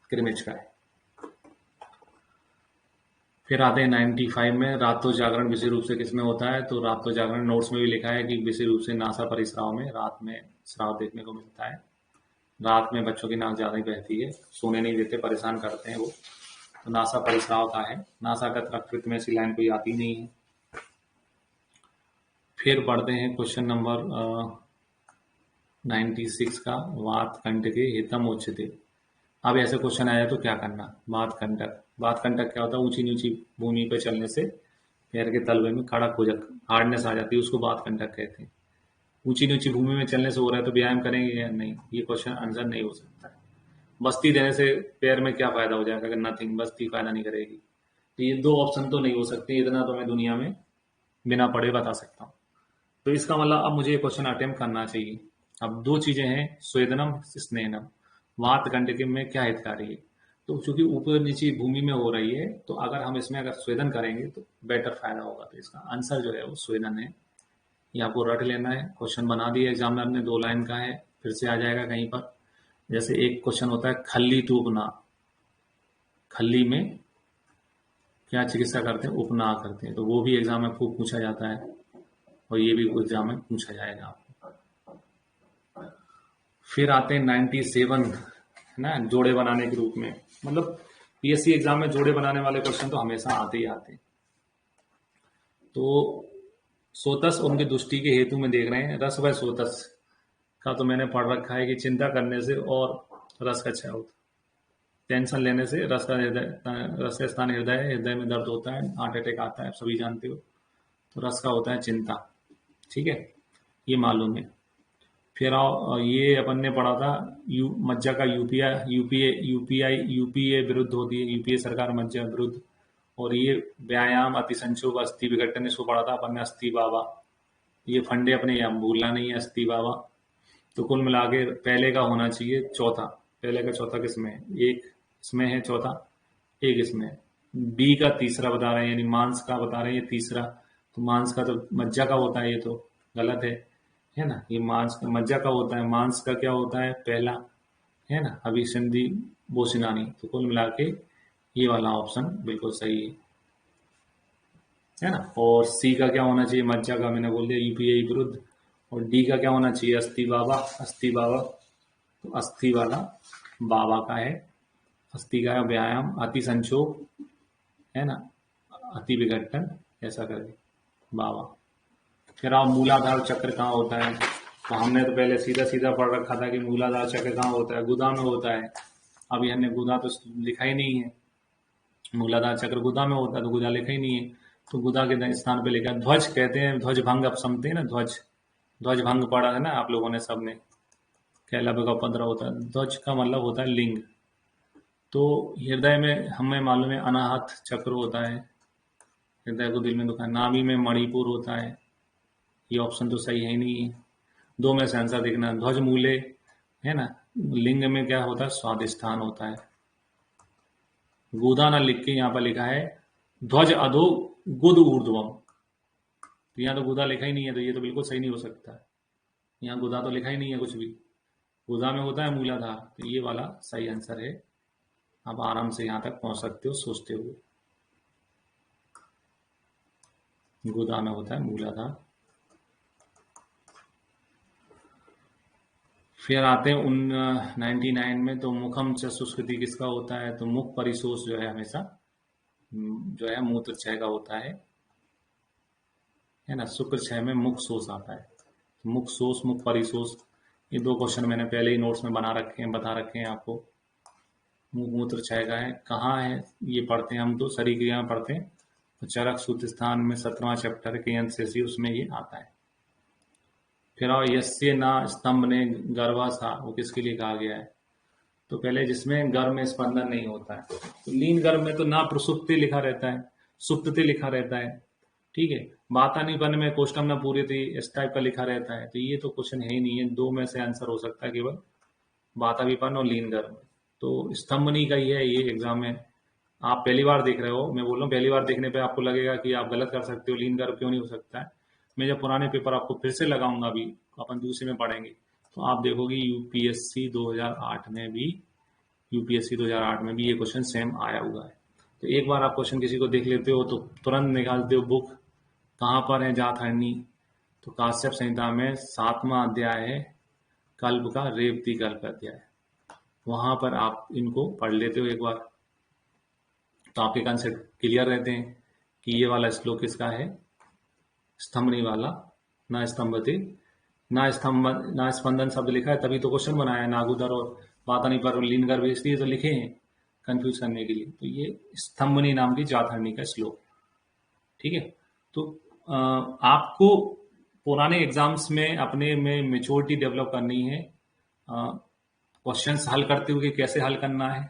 कृमिज का है। फिर आते हैं 95 में, रातो जागरण विशेष रूप से किसमें होता है? तो रातो जागरण नोट्स में भी लिखा है कि विशेष रूप से नासा परिस्राव में रात में स्राव देखने को मिलता है। रात में बच्चों की नाक ज्यादा ही बहती है, सोने नहीं देते, परेशान करते हैं वो, तो नासा परिस्राव का है। नासा का रक्त में ऐसी लाइन कोई आती नहीं है। फिर पढ़ते हैं क्वेश्चन नंबर 96 का, वात कंटके हितम उच्यते। अब ऐसे क्वेश्चन आया तो क्या करना? वात कंटक, वात कंटक क्या होता है? ऊंची नीची भूमि पर चलने से पैर के तलवे में कड़क हो जाती, हार्डनेस आ जाती है, उसको वात कंटक कहते हैं। ऊंची नीची भूमि में चलने से हो रहा है तो व्यायाम करेंगे या नहीं? ये क्वेश्चन आंसर नहीं हो सकता है। बस्ती देने से पैर में क्या फायदा हो जाएगा? अगर नथिंग, बस्ती फायदा नहीं करेगी। तो ये दो ऑप्शन तो नहीं हो सकते, इतना तो मैं दुनिया में बिना पढ़े बता सकता हूँ। तो इसका मतलब अब मुझे ये क्वेश्चन अटेम्प्ट करना चाहिए। अब दो चीजें हैं, स्वेदनम स्नेहनम। वात कंटक में क्या हितकारी है? तो चूंकि ऊपर नीचे भूमि में हो रही है, तो अगर हम इसमें अगर स्वेदन करेंगे तो बेटर फायदा होगा। तो इसका आंसर जो है वो स्वेदन है। ये आपको रट लेना है। क्वेश्चन बना दिया एग्जामिनर ने, 2 लाइन का है, फिर से आ जाएगा कहीं पर। जैसे एक क्वेश्चन होता है खल्ली टू उपना, खल्ली में क्या चिकित्सा करते हैं? उपना करते हैं। तो वो भी एग्जाम में खूब पूछा जाता है, और ये भी एग्जाम में पूछा जाएगा आपको। फिर आते हैं 97, है ना, जोड़े बनाने के रूप में। मतलब पीएससी एग्जाम में जोड़े बनाने वाले क्वेश्चन तो हमेशा आते ही आते हैं। तो सोतस उनकी दुष्टि के हेतु में देख रहे हैं, रस व सोतस का तो मैंने पढ़ रखा है कि चिंता करने से और रस का क्षय होता है, टेंशन लेने से रस का स्थान हृदय है, हृदय में दर्द होता है, हार्ट अटैक आता है, आप सभी जानते हो। तो रस का होता है चिंता, ठीक है, ये मालूम है। फिर आओ, ये अपन ने पढ़ा था मज्जा का यूपीए विरुद्ध होती है, यूपीए सरकार मज्जा विरुद्ध। और ये व्यायाम, अतिसंचोग, अस्थि विघटन, इसको पढ़ा था अपन ने, अस्थि बाबा। ये फंडे अपने यहाँ भूलना नहीं है, अस्थि बाबा। तो कुल मिला के पहले का होना चाहिए चौथा, पहले का चौथा किसमें है? एक इसमें है चौथा, एक इसमें है। बी का तीसरा बता रहे हैं, यानी मांस का बता रहे हैं, ये तीसरा। तो मांस का तो मज्जा का होता है, ये तो गलत है ना। ये मांस का, मज्जा का होता है, मांस का क्या होता है? पहला, है ना, अभिसंधि बोसिनानी। तो कुल मिला के ये वाला ऑप्शन बिल्कुल सही है ना। और सी का क्या होना चाहिए? मज्जा का मैंने बोल दिया, यूपीए विरुद्ध। और डी का क्या होना चाहिए? अस्थि बाबा, अस्थि बाबा। तो अस्थि वाला बाबा का है, अस्थि का व्यायाम, अति संचोग, है ना, अति विघटन, ऐसा करके बाबा। फिर आप मूलाधार चक्र कहाँ होता है? तो हमने तो पहले सीधा सीधा पढ़ रखा था कि मूलाधार चक्र कहाँ होता है? गुदा में होता है। अभी हमने गुदा तो लिखा ही नहीं है, मूलाधार चक्र गुदा में होता है, तो गुदा लिखा ही नहीं है। तो गुदा के स्थान पे लिखा है ध्वज, कहते हैं ध्वज भंग, आप समझते हैं ना, ध्वज भंग पढ़ा है ना आप लोगों ने, सबने, कैलाभ का 15 होता है। ध्वज का मतलब होता है लिंग। तो हृदय में हमें मालूम है अनाहत चक्र होता है, हृदय को दिल में दुखा है। नाभि में मणिपुर होता है। ये ऑप्शन तो सही है ही नहीं है, 2 में से आंसर देखना। ध्वज मूले, है ना, लिंग में क्या होता है? स्वादिष्ठान होता है। गुदा ना लिख के यहाँ पर लिखा है ध्वज अधो गुद ऊर्ध्वम। तो यहाँ तो गुदा लिखा ही नहीं है, तो ये तो बिल्कुल सही नहीं हो सकता। यहाँ गुदा तो लिखा ही नहीं है कुछ भी। गुदा में होता है मूलाधार, तो ये वाला सही आंसर है। आप आराम से यहाँ तक पहुंच सकते हो सोचते हुए। गुदा में होता है मूलाधार। फिर आते हैं 99 में, तो मुखम चतुष्कृति किसका होता है? तो मुख परिशोष जो है हमेशा जो है मूत्र क्षय का होता है ना। शुक्र क्षय में मुख शोष आता है। तो मुख शोष, मुख परिशोष, ये 2 क्वेश्चन मैंने पहले ही नोट्स में बना रखे हैं, बता रखे हैं आपको। मुख मूत्र क्षय का है, कहाँ है ये पढ़ते हैं हम, तो शरीर क्रिया में पढ़ते हैं। तो चरक सूत्र स्थान में 17वां चैप्टर के एनसीसी, उसमें ये आता है। फिर और यस्य ना स्तंभ ने गर्भा था, वो किसके लिए कहा गया है? तो पहले जिसमें गर्भ में स्पंदन नहीं होता है, तो लीन गर्भ में तो ना प्रसुप्ति लिखा रहता है, सुप्तति लिखा रहता है, ठीक है। बातानीपन में कोष्टम न पूर्यते इस टाइप का लिखा रहता है। तो ये तो क्वेश्चन है ही नहीं है, 2 में से आंसर हो सकता है केवल बाताविपन और लीन गर्भ में। तो स्तंभनी का ही है ये एग्जाम में। आप पहली बार देख रहे हो, मैं बोल रहा हूँ पहली बार देखने पे आपको लगेगा कि आप गलत कर सकते हो, लीन गर्भ क्यों नहीं हो सकता है। मैं जब पुराने पेपर आपको फिर से लगाऊंगा, अभी अपन दूसरे में पढ़ेंगे, तो आप देखोगे यूपीएससी 2008 में भी ये क्वेश्चन सेम आया हुआ है। तो एक बार आप क्वेश्चन किसी को देख लेते हो तो तुरंत निकालते हो बुक, कहाँ पर है जातहरणी? तो काश्यप संहिता में 7वां अध्याय है कल्प का, रेवती कल्प अध्याय, वहां पर आप इनको पढ़ लेते हो एक बार, तो आपके कंसेप्ट क्लियर रहते हैं कि ये वाला श्लोक किसका है, स्तंभनी वाला। ना स्तंभते, ना स्पंदन शब्द लिखा है, तभी तो क्वेश्चन बनाया है। नागुदर और बातानी पर लीन गर्भ इसलिए तो लिखे हैं कंफ्यूज करने के लिए। तो ये स्तंभनी नाम की जातहरणी का श्लोक, ठीक है। तो आपको पुराने एग्जाम्स में अपने में मेच्योरिटी डेवलप करनी है, क्वेश्चंस हल करते हुए कैसे हल करना है।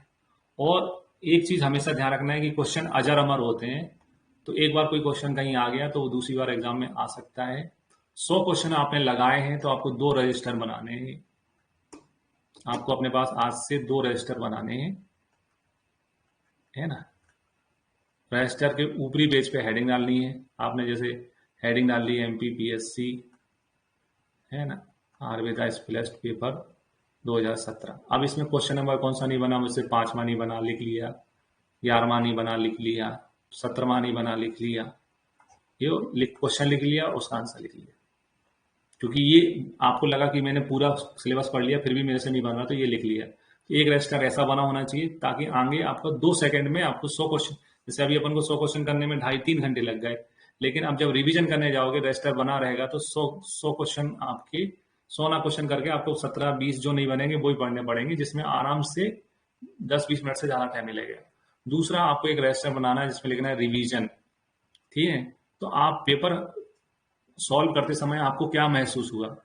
और एक चीज हमेशा ध्यान रखना है कि क्वेश्चन अजर अमर होते हैं। तो एक बार कोई क्वेश्चन कहीं आ गया तो वो दूसरी बार एग्जाम में आ सकता है। 100 क्वेश्चन आपने लगाए हैं तो आपको 2 रजिस्टर बनाने हैं। आपको अपने पास आज से 2 रजिस्टर बनाने हैं, है ना। रजिस्टर के ऊपरी पेज पे हेडिंग डालनी है आपने, जैसे हेडिंग डाल ली MPPSC, है ना, आयुर्वेदा स्पेशलिस्ट पेपर 2017। अब इसमें क्वेश्चन नंबर कौन सा नहीं बना मुझसे, 5वां नहीं बना, लिख लिया। 11वां नहीं बना, लिख लिया। 17वां नहीं बना, लिख लिया। ये क्वेश्चन लिख लिया, उसका आंसर लिख लिया। क्योंकि ये आपको लगा कि मैंने पूरा सिलेबस पढ़ लिया फिर भी मेरे से नहीं बन रहा, तो ये लिख लिया। तो एक रजिस्टर ऐसा बना होना चाहिए ताकि आगे आपका 2 सेकंड में आपको 100 क्वेश्चन, जैसे अभी अपन को 100 क्वेश्चन करने में 2.5-3 घंटे लग गए, लेकिन अब जब रिवीजन करने जाओगे रजिस्टर बना रहेगा तो 100 क्वेश्चन आपके 100 ना क्वेश्चन करके आपको 17-20 जो नहीं बनेंगे वही पढ़ने पड़ेंगे, जिसमें आराम से 10-20 मिनट से ज्यादा टाइम नहीं लगेगा। दूसरा, आपको एक रजिस्टर बनाना है जिसमें लिखना है रिवीजन, ठीक है। तो आप पेपर सॉल्व करते समय आपको क्या महसूस हुआ?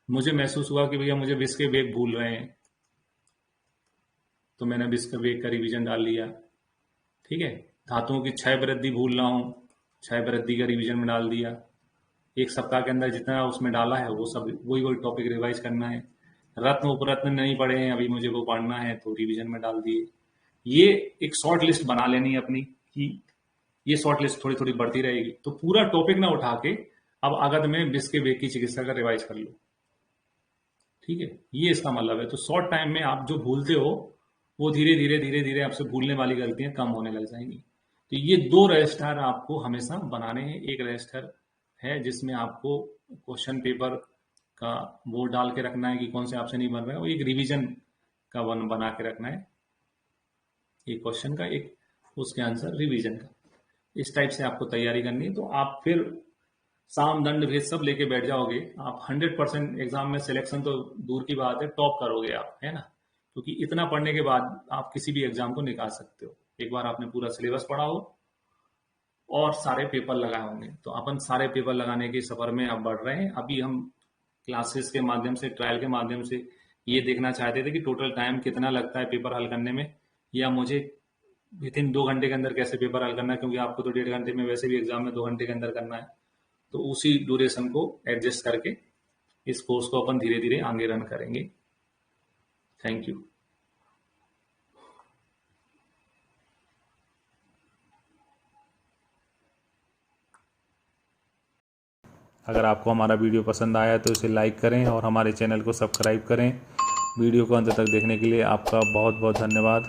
मुझे महसूस हुआ कि भैया मुझे विष के वेग भूल रहे हैं, तो मैंने विष के वेग का रिवीजन डाल लिया, ठीक है। धातुओं की क्षय वृद्धि भूल रहा हूँ, क्षय वृद्धि का रिवीजन में डाल दिया। एक सप्ताह के अंदर जितना उसमें डाला है वो सब वही टॉपिक रिवाइज करना है। रत्न उपरत्न नहीं पढ़े हैं अभी, मुझे वो पढ़ना है तो रिवीजन में डाल दिए। ये एक शॉर्ट लिस्ट बना लेनी है अपनी, कि ये शॉर्ट लिस्ट थोड़ी थोड़ी बढ़ती रहेगी। तो पूरा टॉपिक ना उठा के अब अगध में विष के वेग की चिकित्सा का रिवाइज कर लो, ठीक है। ये इसका मतलब है। तो शॉर्ट टाइम में आप जो भूलते हो वो धीरे धीरे धीरे धीरे आपसे भूलने वाली गलतियां कम होने लग जाएंगी। तो ये 2 रजिस्टर आपको हमेशा बनाने हैं। एक रजिस्टर है जिसमें आपको क्वेश्चन पेपर का वो डाल के रखना है कि कौन से आपसे नहीं बन रहा है, और एक रिवीजन का वन बना के रखना है, एक क्वेश्चन का, एक उसके आंसर रिवीजन का। इस टाइप से आपको तैयारी करनी है। तो आप फिर साम दंड भेद सब लेके बैठ जाओगे, आप 100% एग्जाम में सिलेक्शन तो दूर की बात है, टॉप करोगे आप, है ना। क्योंकि इतना पढ़ने के बाद आप किसी भी एग्जाम को निकाल सकते हो। एक बार आपने पूरा सिलेबस पढ़ा हो और सारे पेपर लगाए होंगे। तो अपन सारे पेपर लगाने के सफर में अब बढ़ रहे हैं। अभी हम क्लासेस के माध्यम से, ट्रायल के माध्यम से ये देखना चाहते थे कि टोटल टाइम कितना लगता है पेपर हल करने में, या मुझे विथिन 2 घंटे के अंदर कैसे पेपर हल करना है, क्योंकि आपको तो 1.5 घंटे में वैसे भी एग्जाम में 2 घंटे के अंदर करना है। तो उसी ड्यूरेशन को एडजस्ट करके इस कोर्स को अपन धीरे धीरे आगे रन करेंगे। Thank you. अगर आपको हमारा वीडियो पसंद आया तो इसे लाइक करें और हमारे चैनल को सब्सक्राइब करें। वीडियो को अंत तक देखने के लिए आपका बहुत बहुत धन्यवाद।